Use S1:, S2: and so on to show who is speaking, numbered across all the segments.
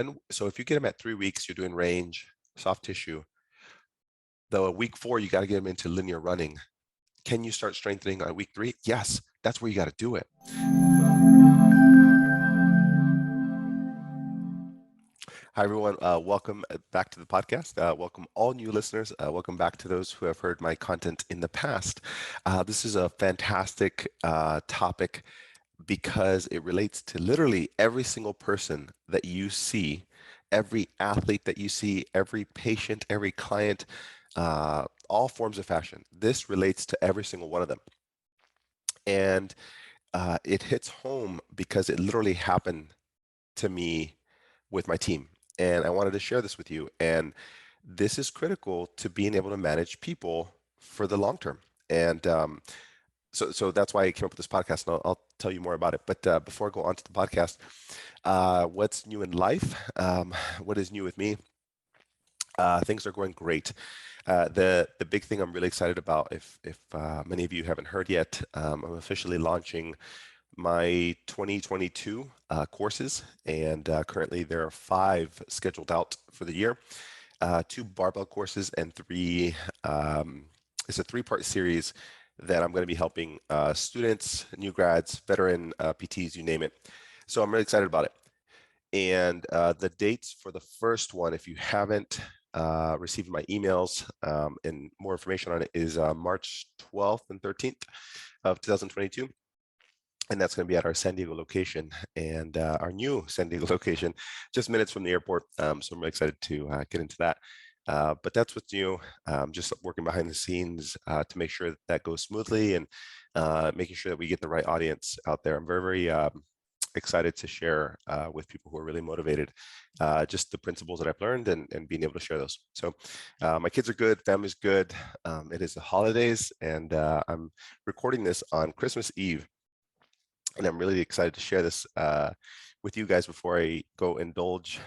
S1: And so if you get them at 3 weeks, you're doing range, soft tissue. The week 4, you got to get them into linear running. Can you start strengthening on week 3? Yes, that's where you got to do it. Hi, everyone. Welcome back to the podcast. Welcome all new listeners. Welcome back to those who have heard my content in the past. This is a fantastic topic because it relates to literally every single person that you see, every athlete that you see, every patient, every client, all forms of fashion. This relates to every single one of them. And it hits home because it literally happened to me with my team. And I wanted to share this with you. And this is critical to being able to manage people for the long term. And so that's why I came up with this podcast, and I'll tell you more about it. But before I go on to the podcast, what's new in life? What is new with me? Things are going great. The big thing I'm really excited about, if many of you haven't heard yet, I'm officially launching my 2022 courses, and currently there are 5 scheduled out for the year. 2 barbell courses and 3. It's a 3-part series that I'm going to be helping students, new grads, veteran PTs, you name it. So I'm really excited about it. And the dates for the first one, if you haven't received my emails and more information on it, is March 12th and 13th of 2022. And that's going to be at our San Diego location, and our new San Diego location, just minutes from the airport. So I'm really excited to get into that. But that's what's new. Just working behind the scenes to make sure that goes smoothly, and making sure that we get the right audience out there. I'm very, very excited to share with people who are really motivated, just the principles that I've learned, and being able to share those. So my kids are good, family's good. It is the holidays, and I'm recording this on Christmas Eve. And I'm really excited to share this with you guys before I go indulge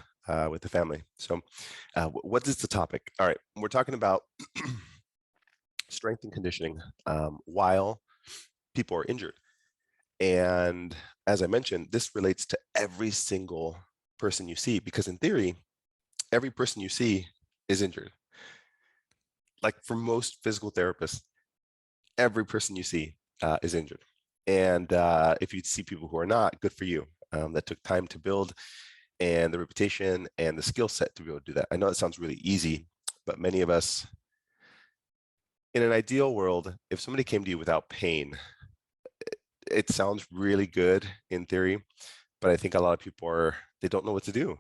S1: with the family. So what is the topic? All right, we're talking about strength and conditioning while people are injured. And as I mentioned, this relates to every single person you see, because in theory, every person you see is injured. Like for most physical therapists, every person you see is injured. And if you see people who are not, good for you. That took time to build, and the reputation and the skill set to be able to do that. I know it sounds really easy, but many of us, in an ideal world, if somebody came to you without pain, it sounds really good in theory, but I think a lot of people they don't know what to do.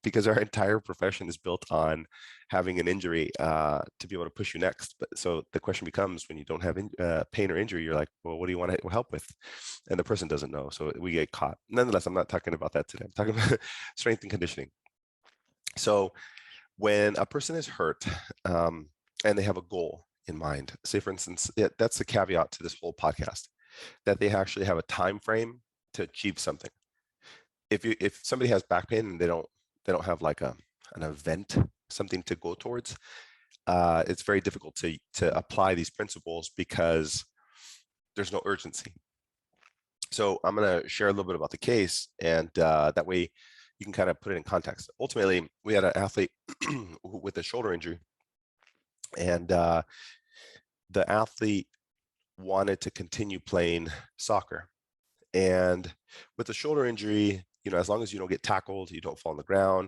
S1: Because our entire profession is built on having an injury to be able to push you next. But so the question becomes, when you don't have pain or injury, you're like, well, what do you want to help with? And the person doesn't know, so we get caught. Nonetheless, I'm not talking about that today. I'm talking about strength and conditioning. So when a person is hurt and they have a goal in mind, say for instance, that's the caveat to this whole podcast, that they actually have a time frame to achieve something. If somebody has back pain and they don't have like an event, something to go towards, it's very difficult to apply these principles because there's no urgency. So I'm going to share a little bit about the case, and that way you can kind of put it in context. Ultimately, we had an athlete with a shoulder injury, and the athlete wanted to continue playing soccer. And with a shoulder injury, as long as you don't get tackled, you don't fall on the ground,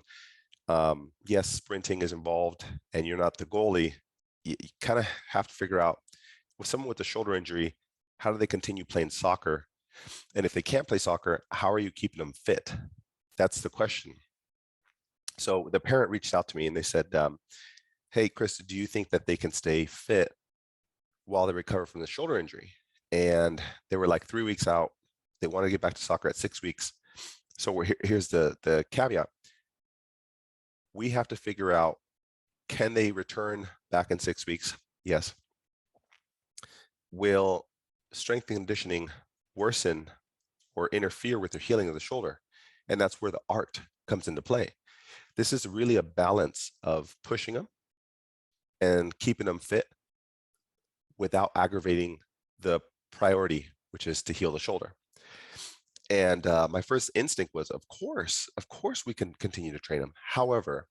S1: yes, sprinting is involved, and you're not the goalie, you kind of have to figure out, with someone with a shoulder injury, how do they continue playing soccer? And if they can't play soccer, how are you keeping them fit? That's the question. So the parent reached out to me and they said, hey, Chris, do you think that they can stay fit while they recover from the shoulder injury? And they were like 3 weeks out. They want to get back to soccer at 6 weeks. So here's the caveat. We have to figure out, can they return back in 6 weeks? Yes. Will strength and conditioning worsen or interfere with the healing of the shoulder? And that's where the art comes into play. This is really a balance of pushing them and keeping them fit without aggravating the priority, which is to heal the shoulder. And my first instinct was, of course, we can continue to train them. However,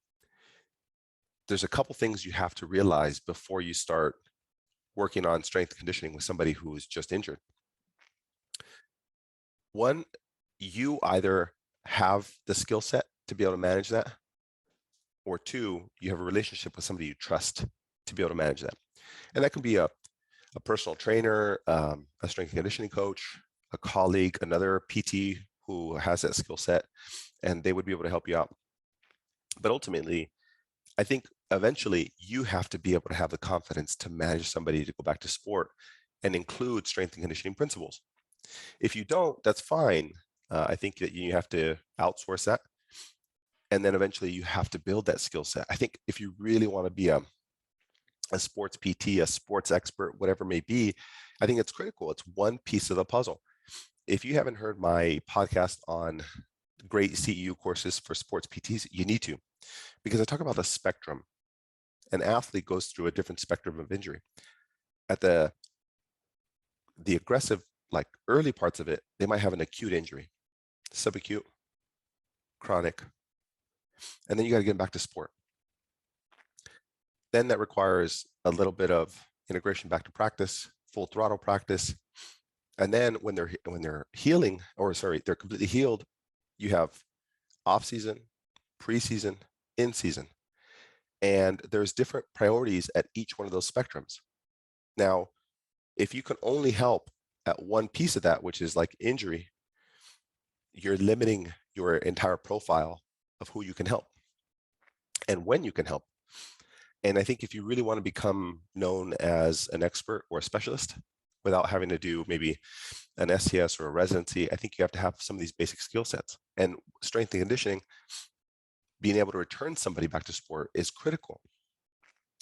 S1: there's a couple things you have to realize before you start working on strength and conditioning with somebody who is just injured. One, you either have the skill set to be able to manage that, or two, you have a relationship with somebody you trust to be able to manage that. And that can be a personal trainer, a strength and conditioning coach, a colleague, another PT who has that skill set, and they would be able to help you out. But ultimately, I think eventually you have to be able to have the confidence to manage somebody to go back to sport and include strength and conditioning principles. If you don't, that's fine. I think that you have to outsource that. And then eventually you have to build that skill set. I think if you really want to be a sports PT, a sports expert, whatever it may be, I think it's critical. It's one piece of the puzzle. If you haven't heard my podcast on great CEU courses for sports PTs, you need to, because I talk about the spectrum. An athlete goes through a different spectrum of injury. At the aggressive, like early parts of it, they might have an acute injury, subacute, chronic, and then you got to get them back to sport. Then that requires a little bit of integration back to practice, full throttle practice. And then when they're healing, or sorry, they're completely healed, you have off season, preseason, in season. And there's different priorities at each one of those spectrums. Now, if you can only help at one piece of that, which is like injury, you're limiting your entire profile of who you can help and when you can help. And I think if you really want to become known as an expert or a specialist without having to do maybe an STS or a residency, I think you have to have some of these basic skill sets. And strength and conditioning, being able to return somebody back to sport is critical.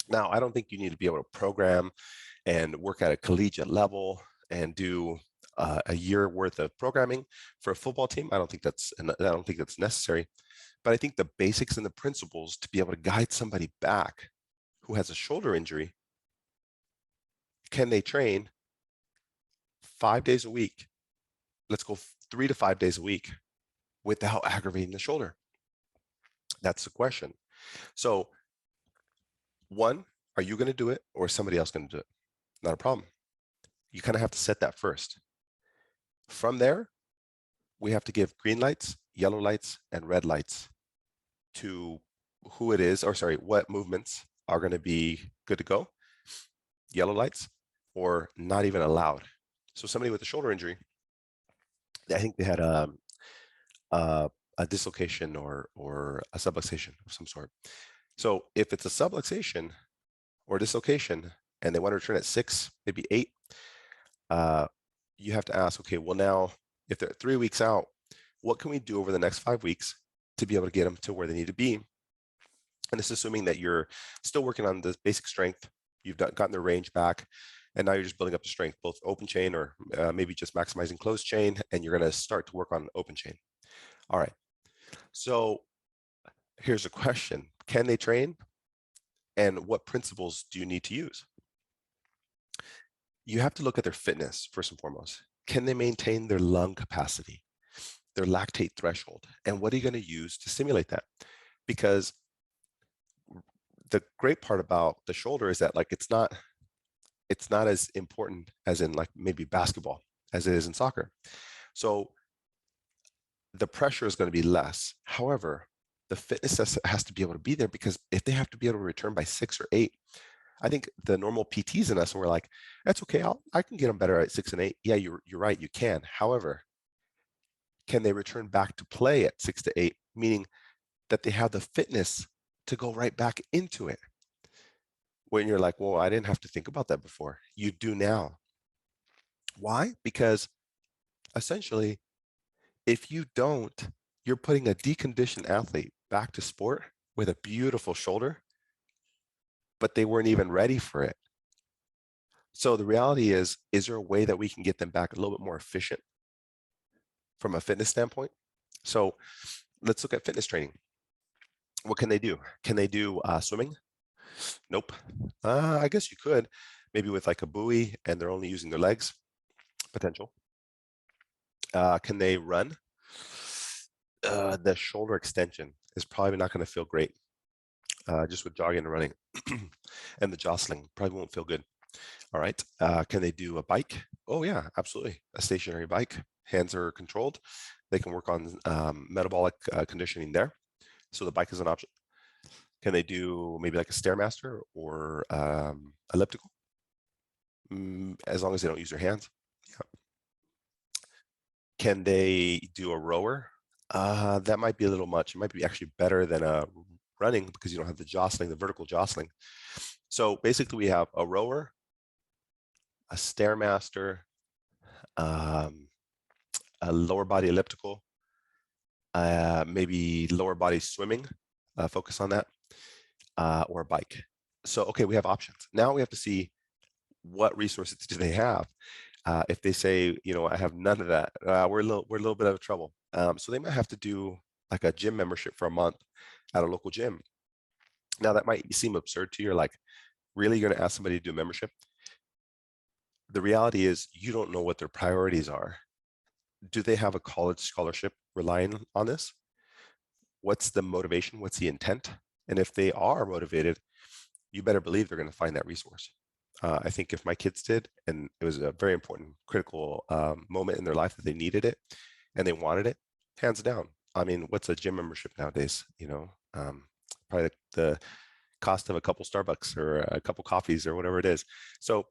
S1: Now, I don't think you need to be able to program and work at a collegiate level and do a year worth of programming for a football team. I don't think that's necessary. But I think the basics and the principles to be able to guide somebody back who has a shoulder injury, can they train 5 days a week? Let's go 3 to 5 days a week without aggravating the shoulder. That's the question. So, one, are you going to do it or is somebody else going to do it? Not a problem. You kind of have to set that first. From there, we have to give green lights, yellow lights, and red lights to who it is, or sorry, what movements are going to be good to go, yellow lights, or not even allowed. So somebody with a shoulder injury, I think they had a dislocation or a subluxation of some sort. So if it's a subluxation or dislocation and they want to return at 6, maybe 8, you have to ask, okay, well now, if they're 3 weeks out, what can we do over the next 5 weeks to be able to get them to where they need to be? And it's assuming that you're still working on the basic strength, you've gotten the range back, and now you're just building up the strength, both open chain or maybe just maximizing closed chain, and you're going to start to work on open chain. All right. So here's a question. Can they train? And what principles do you need to use? You have to look at their fitness first and foremost. Can they maintain their lung capacity, their lactate threshold? And what are you going to use to simulate that? Because the great part about the shoulder is that like it's not as important as in like maybe basketball as it is in soccer. So the pressure is going to be less. However, the fitness has to be able to be there, because if they have to be able to return by 6 or 8, I think the normal PTs in us, and we're like, that's okay, I can get them better at 6 and 8. Yeah, you're right, you can. However, can they return back to play at 6 to 8, meaning that they have the fitness to go right back into it? When you're like, well, I didn't have to think about that before. You do now. Why? Because essentially, if you don't, you're putting a deconditioned athlete back to sport with a beautiful shoulder, but they weren't even ready for it. So the reality is there a way that we can get them back a little bit more efficient from a fitness standpoint? So let's look at fitness training. What can they do? Can they do swimming? Nope. I guess you could, maybe with like a buoy and they're only using their legs, potential. Can they run? The shoulder extension is probably not going to feel great just with jogging and running. And the jostling probably won't feel good. All right. Can they do a bike? Oh, yeah, absolutely. A stationary bike. Hands are controlled. They can work on metabolic conditioning there. So the bike is an option. Can they do maybe like a Stairmaster or elliptical? As long as they don't use their hands. Yeah. Can they do a rower? That might be a little much. It might be actually better than a running because you don't have the jostling, the vertical jostling. So basically we have a rower, a Stairmaster, a lower body elliptical, maybe lower body swimming, focus on that, or a bike. So, okay, we have options. Now we have to see what resources do they have. If they say, I have none of that, we're a little bit out of trouble. So they might have to do like a gym membership for a month at a local gym. Now that might seem absurd to you. You're like, really, you're going to ask somebody to do a membership? The reality is you don't know what their priorities are. Do they have a college scholarship relying on this? What's the motivation? What's the intent? And if they are motivated, you better believe they're going to find that resource. I think if my kids did, and it was a very important, critical moment in their life that they needed it and they wanted it, hands down. I mean, what's a gym membership nowadays? Probably the cost of a couple Starbucks or a couple coffees or whatever it is. So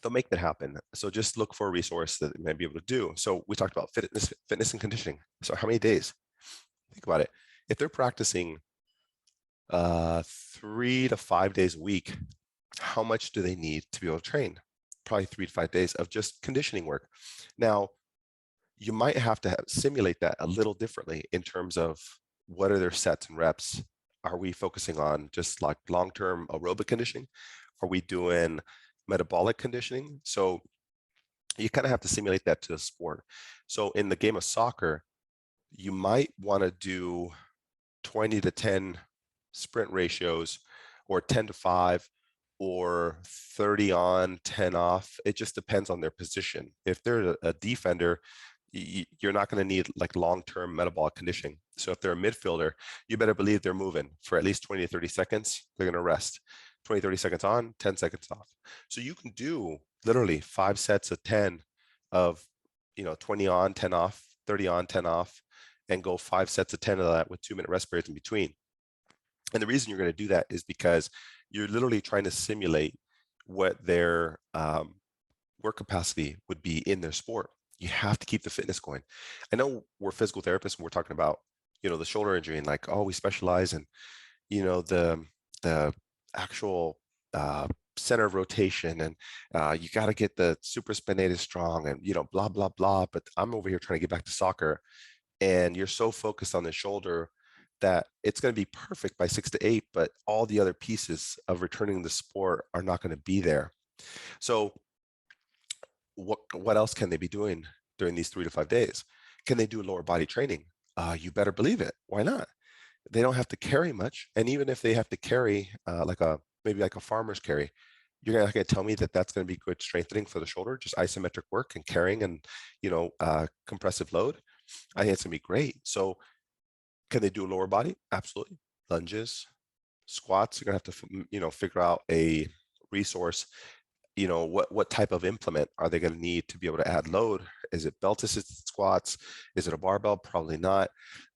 S1: they'll make that happen. So just look for a resource that they might be able to do. So we talked about fitness and conditioning. So how many days? Think about it. If they're practicing 3 to 5 days a week, how much do they need to be able to train? Probably 3 to 5 days of just conditioning work. Now, you might have to simulate that a little differently in terms of what are their sets and reps. Are we focusing on just like long-term aerobic conditioning? Are we doing metabolic conditioning? So you kind of have to simulate that to the sport. So in the game of soccer, you might want to do 20 to 10 sprint ratios or 10 to 5 or 30 on, 10 off. It just depends on their position. If they're a defender, you're not going to need like long-term metabolic conditioning. So if they're a midfielder, you better believe they're moving for at least 20 to 30 seconds. They're going to rest 20, 30 seconds on, 10 seconds off. So you can do literally 5 sets of 10 of, 20 on, 10 off, 30 on, 10 off, and go 5 sets of 10 of that with 2-minute rest periods in between. And the reason you're going to do that is because you're literally trying to simulate what their work capacity would be in their sport. You have to keep the fitness going. I know we're physical therapists and we're talking about, the shoulder injury and like, oh, we specialize in, the actual center of rotation and you got to get the supraspinatus strong and, blah, blah, blah. But I'm over here trying to get back to soccer and you're so focused on the shoulder that it's going to be perfect by 6 to 8, but all the other pieces of returning the sport are not going to be there. So what else can they be doing during these 3 to 5 days? Can they do lower body training? You better believe it. Why not? They don't have to carry much. And even if they have to carry maybe like a farmer's carry, you're not going to tell me that that's going to be good strengthening for the shoulder, just isometric work and carrying and, compressive load. I think it's going to be great. So can they do a lower body? Absolutely. Lunges, squats, you're going to have to, figure out a resource. What type of implement are they going to need to be able to add load? Is it belt assisted squats? Is it a barbell? Probably not.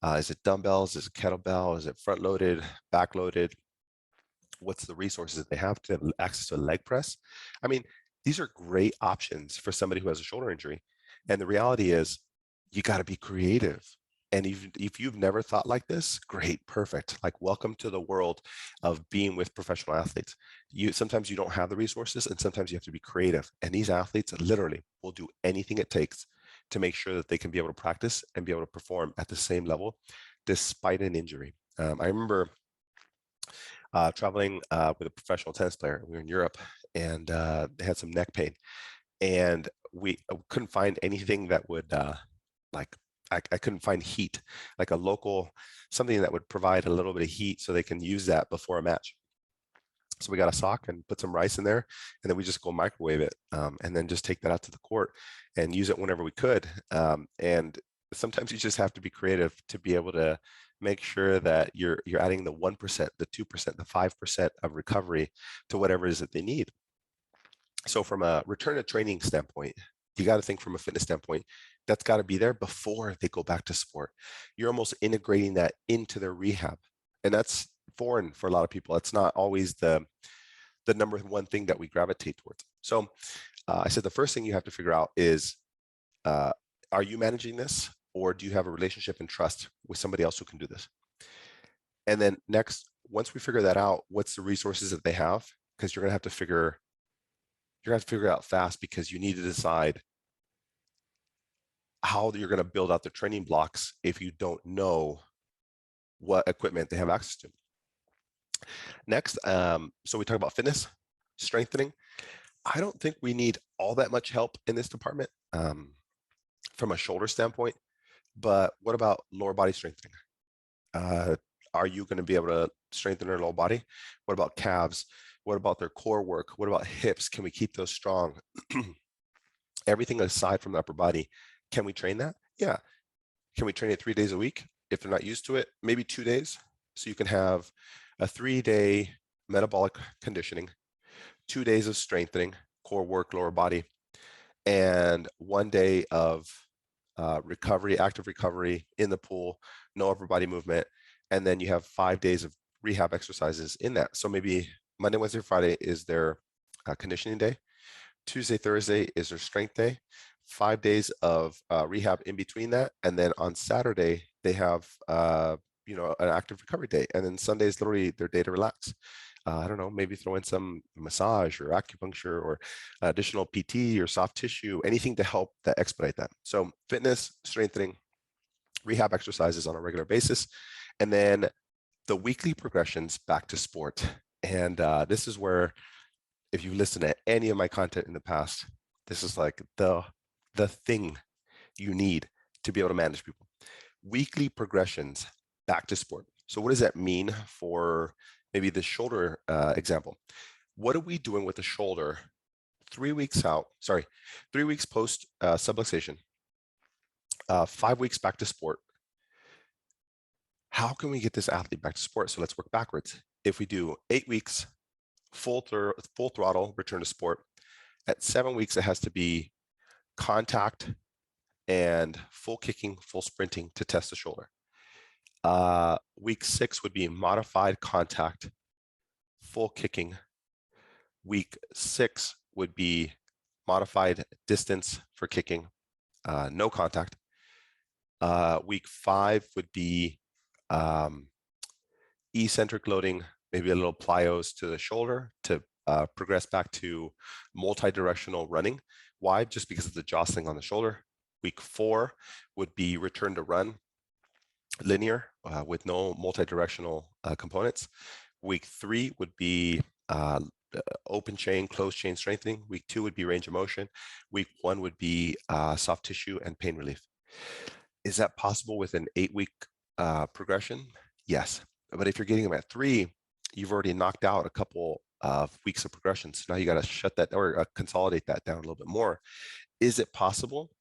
S1: Is it dumbbells? Is it kettlebell? Is it front loaded, back loaded? What's the resources that they have to have access to a leg press? I mean, these are great options for somebody who has a shoulder injury. And the reality is you got to be creative. And if you've never thought like this, great, perfect. Like, welcome to the world of being with professional athletes. Sometimes you don't have the resources and sometimes you have to be creative. And these athletes literally will do anything it takes to make sure that they can be able to practice and be able to perform at the same level despite an injury. I remember traveling with a professional tennis player. We were in Europe and they had some neck pain. And we couldn't find anything that would I couldn't find heat, like a local, something that would provide a little bit of heat so they can use that before a match. So we got a sock and put some rice in there, and then we just go microwave it, and then just take that out to the court and use it whenever we could. And sometimes you just have to be creative to be able to make sure that you're adding the 1%, the 2%, the 5% of recovery to whatever it is that they need. So from a return to training standpoint, you got to think from a fitness standpoint, that's got to be there before they go back to sport. You're almost integrating that into their rehab. And that's foreign for a lot of people. It's not always the number one thing that we gravitate towards. So I said the first thing you have to figure out is, are you managing this, or do you have a relationship and trust with somebody else who can do this? And then next, once we figure that out, what's the resources that they have? Because you're gonna have to figure it out fast, because you need to decide how you're gonna build out the training blocks if you don't know what equipment they have access to. Next, so we talk about fitness, strengthening. I don't think we need all that much help in this department from a shoulder standpoint, but what about lower body strengthening? Are you going to be able to strengthen their lower body? What about calves? What about their core work? What about hips? Can we keep those strong? Everything aside from the upper body, can we train that? Yeah. Can we train it 3 days a week? If they're not used to it, maybe 2 days. So you can have a 3-day metabolic conditioning, 2 days of strengthening, core work, lower body, and 1 day of recovery, active recovery in the pool, no upper body movement. And then you have 5 days of rehab exercises in that. So maybe Monday, Wednesday, Friday is their conditioning day. Tuesday, Thursday is their strength day. 5 days of rehab in between that. And then on Saturday, they have an active recovery day. And then Sunday is literally their day to relax. I don't know, maybe throw in some massage or acupuncture or additional PT or soft tissue, anything to help that expedite that. So fitness, strengthening, rehab exercises on a regular basis, and then the weekly progressions back to sport. And this is where, if you listen to any of my content in the past, this is like the thing you need to be able to manage people. Weekly progressions back to sport. So what does that mean for maybe the shoulder example? What are we doing with the shoulder 3 weeks out? 3 weeks post subluxation, 5 weeks back to sport. How can we get this athlete back to sport? So let's work backwards. If we do 8 weeks, full throttle return to sport, at 7 weeks, it has to be contact and full kicking, full sprinting to test the shoulder. Week 6 would be modified contact, full kicking. Week 6 would be modified distance for kicking, no contact. Week 5 would be eccentric loading, maybe a little plyos to the shoulder to progress back to multi-directional running. Why? Just because of the jostling on the shoulder. Week 4 would be return to run, linear with no multi-directional components. Week 3 would be open chain, closed chain strengthening. Week 2 would be range of motion. Week 1 would be soft tissue and pain relief. Is that possible with an 8-week progression? Yes. But if you're getting them at 3, you've already knocked out a couple of weeks of progression. So now you got to shut that or consolidate that down a little bit more. Is it possible?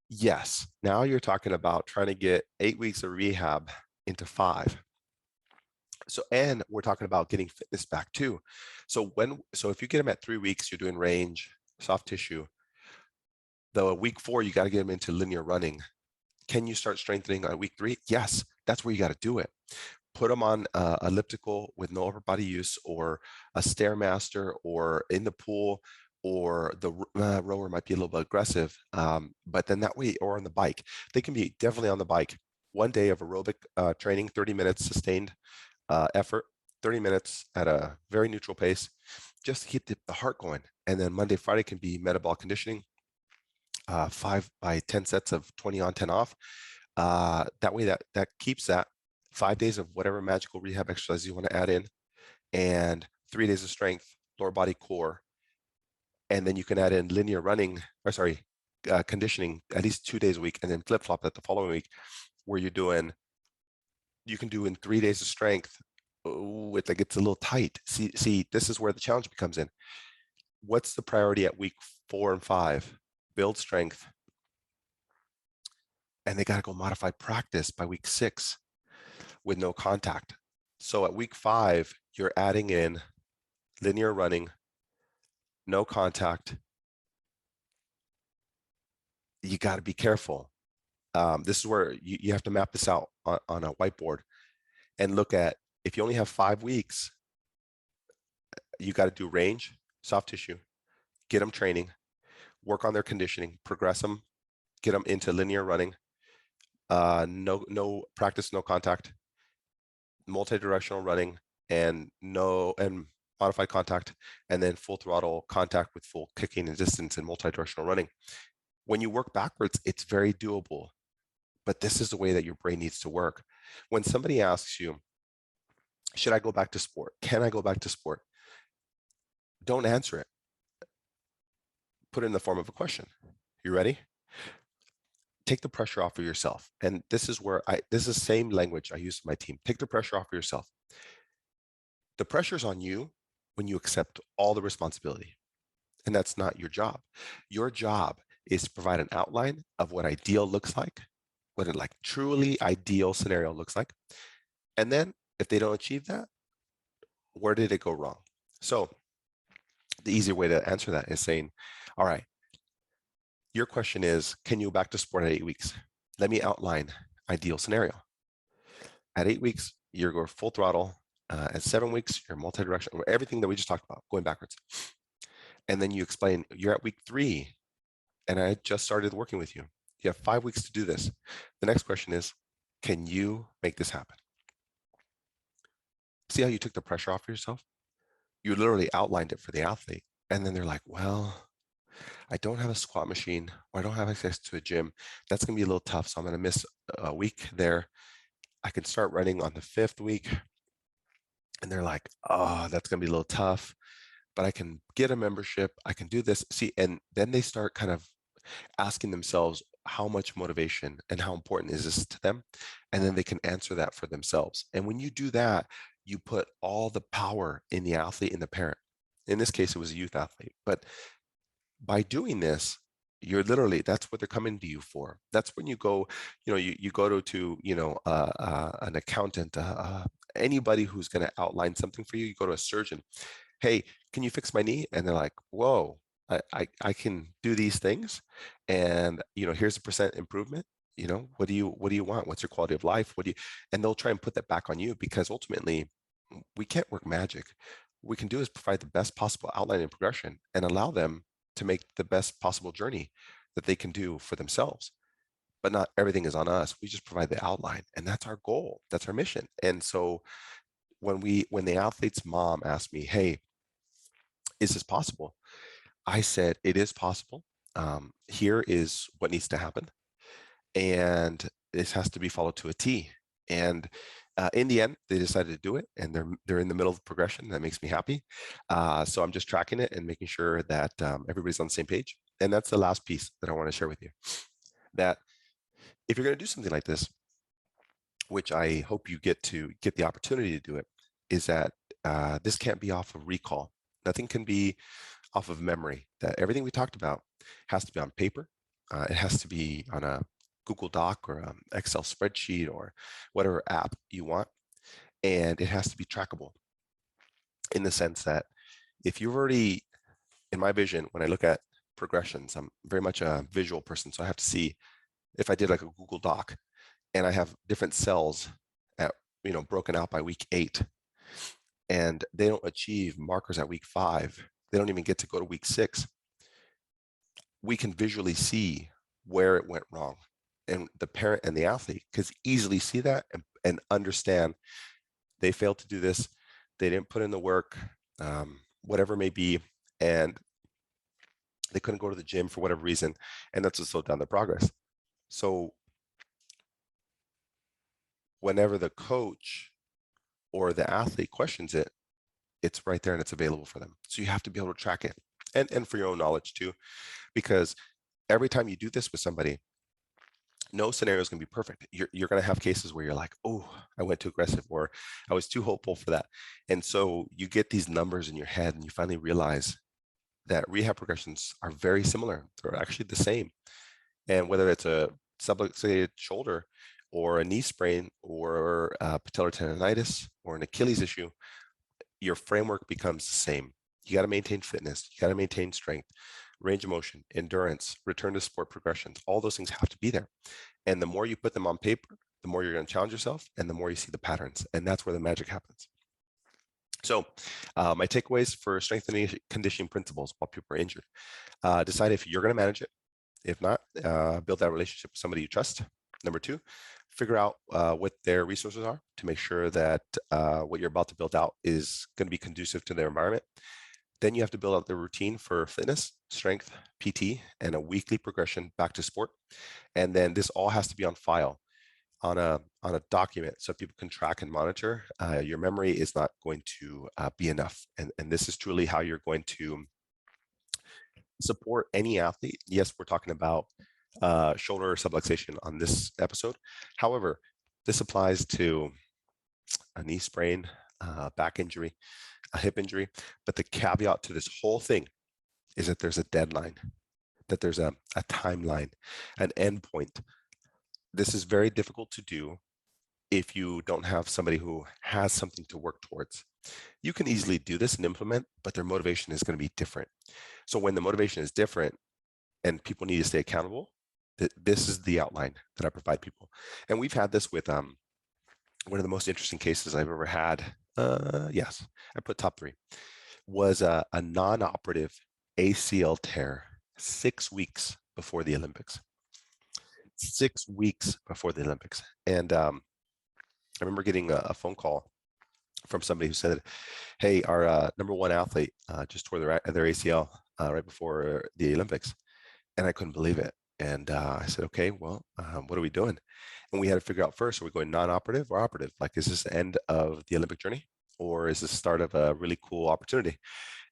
S1: Yes. Now you're talking about trying to get 8 weeks of rehab into 5. So, and we're talking about getting fitness back too. So if you get them at 3 weeks, you're doing range, soft tissue. The week 4, you got to get them into linear running. Can you start strengthening on week 3? Yes, that's where you got to do it. Put them on elliptical with no upper body use, or a Stairmaster, or in the pool, or the rower might be a little bit aggressive, but then that way, or on the bike. They can be definitely on the bike. 1 day of aerobic training, 30 minutes sustained effort, 30 minutes at a very neutral pace, just to keep the heart going. And then Monday, Friday can be metabolic conditioning, 5 by 10 sets of 20 on, 10 off. That way that keeps that 5 days of whatever magical rehab exercise you want to add in, and 3 days of strength, lower body, core. And then you can add in linear running, conditioning at least 2 days a week, and then flip-flop that the following week, where you can do in 3 days of strength oh, it like it's a little tight. See, this is where the challenge becomes in. What's the priority at week 4 and 5? Build strength. And they got to go modify practice by week 6 with no contact. So at week 5, you're adding in linear running, no contact. You got to be careful. This is where you have to map this out on a whiteboard and look at, if you only have 5 weeks, you got to do range, soft tissue, get them training, work on their conditioning, progress them, get them into linear running, no practice, no contact, multi-directional running, and modified contact, and then full throttle contact with full kicking and distance and multi-directional running. When you work backwards, it's very doable, but this is the way that your brain needs to work. When somebody asks you, should I go back to sport? Can I go back to sport? Don't answer it. Put it in the form of a question. You ready? Take the pressure off of yourself. And this is where this is the same language I use with my team. Take the pressure off of yourself. The pressure's on you when you accept all the responsibility. And that's not your job. Your job is to provide an outline of what ideal looks like, what a like truly ideal scenario looks like. And then if they don't achieve that, where did it go wrong? So the easier way to answer that is saying, all right, your question is, can you go back to sport at 8 weeks? Let me outline ideal scenario. At 8 weeks, you're going full throttle. At 7 weeks, you're multi-directional, everything that we just talked about, going backwards. And then you explain, you're at week 3, and I just started working with you. You have 5 weeks to do this. The next question is, can you make this happen? See how you took the pressure off yourself? You literally outlined it for the athlete. And then they're like, well, I don't have a squat machine, or I don't have access to a gym. That's going to be a little tough. So I'm going to miss a week there. I can start running on the 5th week. And they're like, oh, that's going to be a little tough, but I can get a membership. I can do this. See, and then they start kind of asking themselves how much motivation and how important is this to them? And then they can answer that for themselves. And when you do that, you put all the power in the athlete and the parent. In this case, it was a youth athlete. But by doing this, you're literally, that's what they're coming to you for. That's when you go, you go to an accountant, anybody who's going to outline something for you. You go to a surgeon. Hey, can you fix my knee? And they're like, whoa, I can do these things, and here's a percent improvement. What do you want? What's your quality of life? And they'll try and put that back on you, because ultimately we can't work magic. What we can do is provide the best possible outline and progression and allow them to make the best possible journey that they can do for themselves. But not everything is on us. We just provide the outline, and that's our goal. That's our mission. And so when the athlete's mom asked me, hey, is this possible? I said, it is possible. Here is what needs to happen. And this has to be followed to a T. And in the end, they decided to do it, and they're in the middle of the progression. That makes me happy. So I'm just tracking it and making sure that everybody's on the same page. And that's the last piece that I want to share with you. That if you're going to do something like this, which I hope you get the opportunity to do it, is that this can't be off of recall. Nothing can be off of memory. That everything we talked about has to be on paper. It has to be on a Google Doc or an Excel spreadsheet or whatever app you want. And it has to be trackable, in the sense that if you've already, in my vision, when I look at progressions, I'm very much a visual person. So I have to see, if I did like a Google Doc and I have different cells at, broken out by week 8, and they don't achieve markers at week 5, they don't even get to go to week 6, we can visually see where it went wrong. And the parent and the athlete can easily see that and understand they failed to do this, they didn't put in the work, whatever it may be, and they couldn't go to the gym for whatever reason, and that's what slowed down the progress. So whenever the coach or the athlete questions it, it's right there and it's available for them. So you have to be able to track it, and for your own knowledge too, because every time you do this with somebody, No scenario is going to be perfect. You're going to have cases where you're like, oh, I went too aggressive, or I was too hopeful for that. And so you get these numbers in your head and you finally realize that rehab progressions are very similar. They're actually the same. And whether it's a subluxated shoulder or a knee sprain or patellar tendonitis or an Achilles issue, your framework becomes the same. You got to maintain fitness, you got to maintain strength, range of motion, endurance, return to sport progressions. All those things have to be there. And the more you put them on paper, the more you're going to challenge yourself and the more you see the patterns. And that's where the magic happens. So my takeaways for strengthening conditioning principles while people are injured. Decide if you're going to manage it. If not, build that relationship with somebody you trust. Number two, figure out what their resources are to make sure that what you're about to build out is going to be conducive to their environment. Then you have to build out the routine for fitness, strength, PT, and a weekly progression back to sport. And then this all has to be on file on a document so people can track and monitor. Your memory is not going to be enough. And this is truly how you're going to support any athlete. Yes, we're talking about shoulder subluxation on this episode. However, this applies to a knee sprain, back injury, a hip injury. But the caveat to this whole thing is that there's a deadline, that there's a timeline, an endpoint. This is very difficult to do if you don't have somebody who has something to work towards. You can easily do this and implement, but their motivation is going to be different. So when the motivation is different and people need to stay accountable, this is the outline that I provide people. And we've had this with one of the most interesting cases I've ever had. Yes, I put top three, was a non-operative ACL tear 6 weeks before the Olympics. 6 weeks before the Olympics. And I remember getting a phone call from somebody who said, hey, our number one athlete just tore their ACL right before the Olympics. And I couldn't believe it. And I said, okay, well, what are we doing? And we had to figure out first, are we going non-operative or operative? Like, is this the end of the Olympic journey? Or is this the start of a really cool opportunity?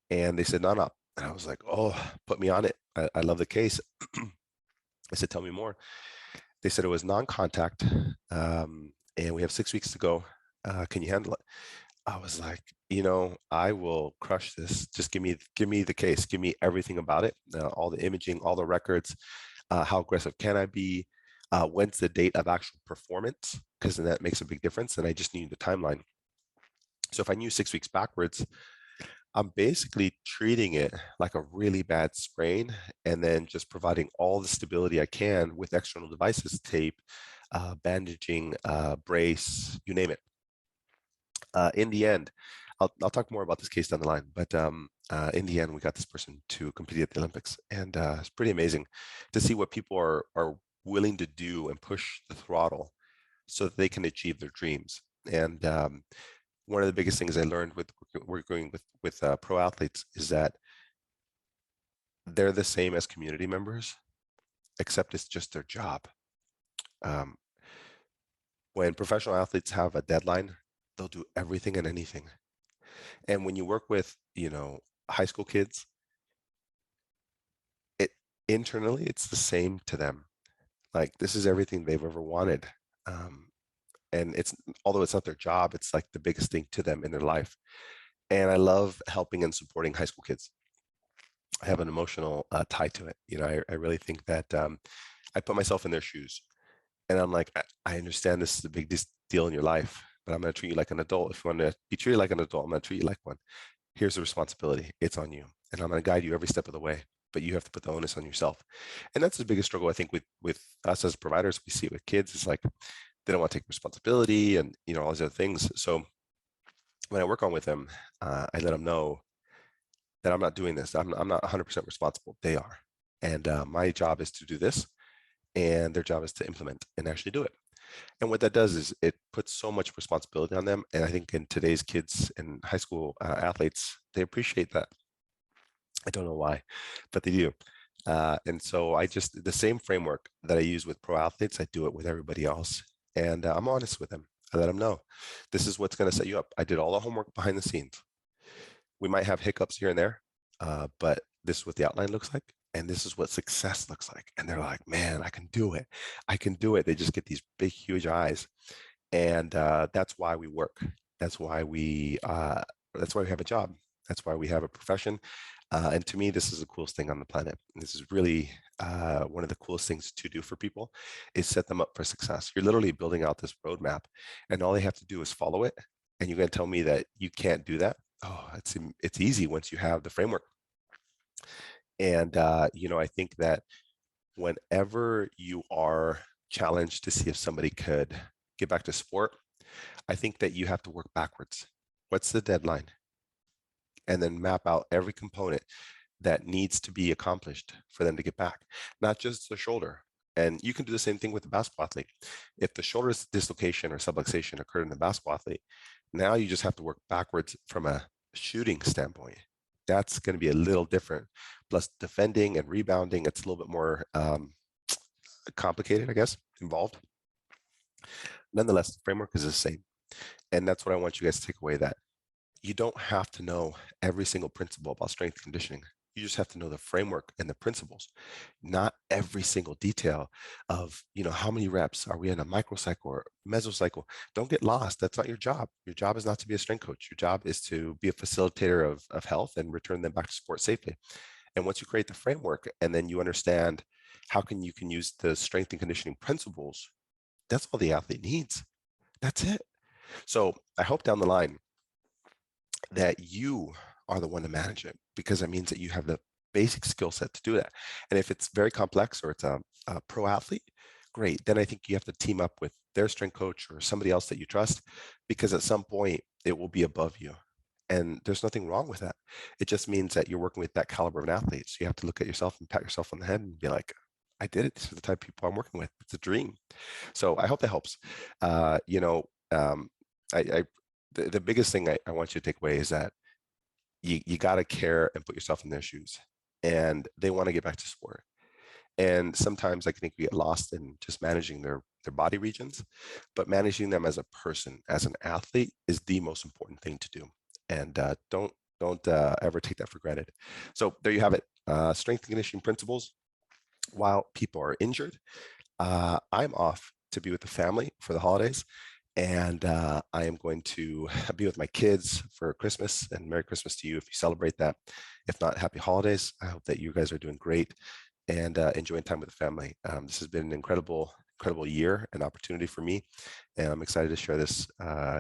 S1: And they said non-op. And I was like, oh, put me on it. I love the case. I said, tell me more. They said it was non-contact, and we have 6 weeks to go. Can you handle it? I was like, I will crush this. Just give me the case. Give me everything about it, all the imaging, all the records. How aggressive can I be? When's the date of actual performance? Because then that makes a big difference. And I just need the timeline. So if I knew 6 weeks backwards, I'm basically treating it like a really bad sprain and then just providing all the stability I can with external devices, tape, bandaging, brace, you name it. In the end, I'll talk more about this case down the line, but in the end, we got this person to compete at the Olympics, and it's pretty amazing to see what people are willing to do and push the throttle so that they can achieve their dreams. And one of the biggest things I learned with working with pro athletes is that they're the same as community members, except it's just their job. Um, when professional athletes have a deadline, they'll do everything and anything. And when you work with, high school kids, it internally, it's the same to them. Like, this is everything they've ever wanted. And although it's not their job, it's like the biggest thing to them in their life. And I love helping and supporting high school kids. I have an emotional tie to it. I really think that I put myself in their shoes, and I'm like, I understand this is a big deal in your life, but I'm going to treat you like an adult. If you want to be treated like an adult, I'm going to treat you like one. Here's the responsibility. It's on you, and I'm going to guide you every step of the way. But you have to put the onus on yourself, and that's the biggest struggle I think with us as providers. We see it with kids. It's like they don't want to take responsibility, and all these other things. So when I work on with them, I let them know that I'm not doing this. I'm not 100% responsible. They are. And my job is to do this, and their job is to implement and actually do it. And what that does is it puts so much responsibility on them. And I think in today's kids and high school athletes, they appreciate that. I don't know why, but they do. And so the same framework that I use with pro athletes, I do it with everybody else. And I'm honest with them. I let them know, this is what's going to set you up. I did all the homework behind the scenes. We might have hiccups here and there, but this is what the outline looks like. and this is what success looks like. And they're like, man, I can do it. I can do it. They just get these big, huge eyes. And that's why we work. That's why we have a job. That's why we have a profession. And to me, this is the coolest thing on the planet. This is really one of the coolest things to do for people is set them up for success. You're literally building out this roadmap, and all they have to do is follow it. And you're going to tell me that you can't do that? Oh, it's easy once you have the framework. And I think that whenever you are challenged to see if somebody could get back to sport, I think that you have to work backwards. What's the deadline? And then map out every component that needs to be accomplished for them to get back, not just the shoulder. And you can do the same thing with the basketball athlete. If the shoulder dislocation or subluxation occurred in the basketball athlete, now you just have to work backwards from a shooting standpoint. That's going to be a little different. Plus defending and rebounding, it's a little bit more complicated, I guess, involved. Nonetheless, the framework is the same. And that's what I want you guys to take away, that you don't have to know every single principle about strength conditioning. You just have to know the framework and the principles, not every single detail of, how many reps are we in a microcycle or mesocycle. Don't get lost. That's not your job. Your job is not to be a strength coach. Your job is to be a facilitator of health and return them back to sport safely. And once you create the framework and then you understand how you can use the strength and conditioning principles, that's all the athlete needs. That's it. So I hope down the line that you are the one to manage it, because it means that you have the basic skill set to do that. And if it's very complex or it's a pro athlete, great. Then I think you have to team up with their strength coach or somebody else that you trust, because at some point it will be above you. And there's nothing wrong with that. It just means that you're working with that caliber of an athlete. So you have to look at yourself and pat yourself on the head and be like, I did it. These are the type of people I'm working with. It's a dream. So I hope that helps. The biggest thing I want you to take away is that you got to care and put yourself in their shoes, and they want to get back to sport. And sometimes I think we get lost in just managing their body regions, but managing them as a person, as an athlete, is the most important thing to do. And don't ever take that for granted. So there you have it. Strength and conditioning principles while people are injured. I'm off to be with the family for the holidays. And I am going to be with my kids for Christmas, and Merry Christmas to you if you celebrate that. If not, Happy Holidays. I hope that you guys are doing great and enjoying time with the family. This has been an incredible year and opportunity for me, and I'm excited to share this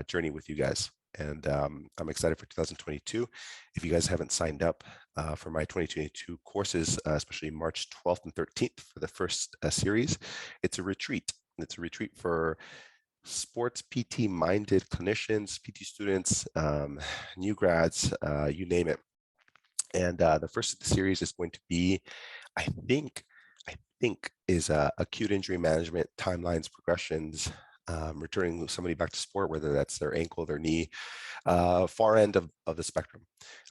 S1: journey with you guys. And I'm excited for 2022. If you guys haven't signed up for my 2022 courses, especially March 12th and 13th for the first series, it's a retreat. It's a retreat for sports PT minded clinicians, PT students, new grads, you name it. And the first of the series is going to be, I think is acute injury management, timelines, progressions, returning somebody back to sport, whether that's their ankle, their knee, far end of the spectrum.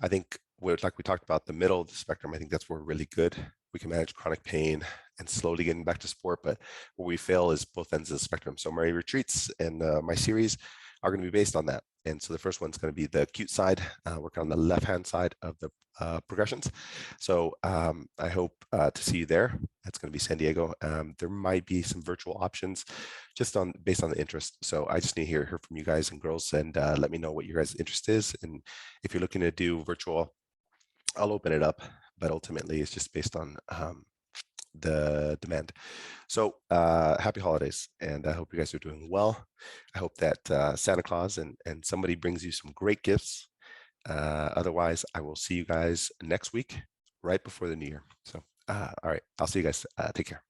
S1: I think like we talked about, the middle of the spectrum, I think that's where we're really good. We can manage chronic pain and slowly getting back to sport, but where we fail is both ends of the spectrum. So my retreats and my series are going to be based on that. And so the first one's going to be the acute side, working on the left-hand side of the progressions. So I hope to see you there. That's going to be San Diego. There might be some virtual options just based on the interest. So I just need to hear from you guys and girls, and let me know what your guys' interest is. And if you're looking to do virtual, I'll open it up, but ultimately it's just based on the demand. So happy holidays, and I hope you guys are doing well. I hope that Santa Claus and somebody brings you some great gifts. Otherwise, I will see you guys next week, right before the new year. So all right, I'll see you guys. Take care.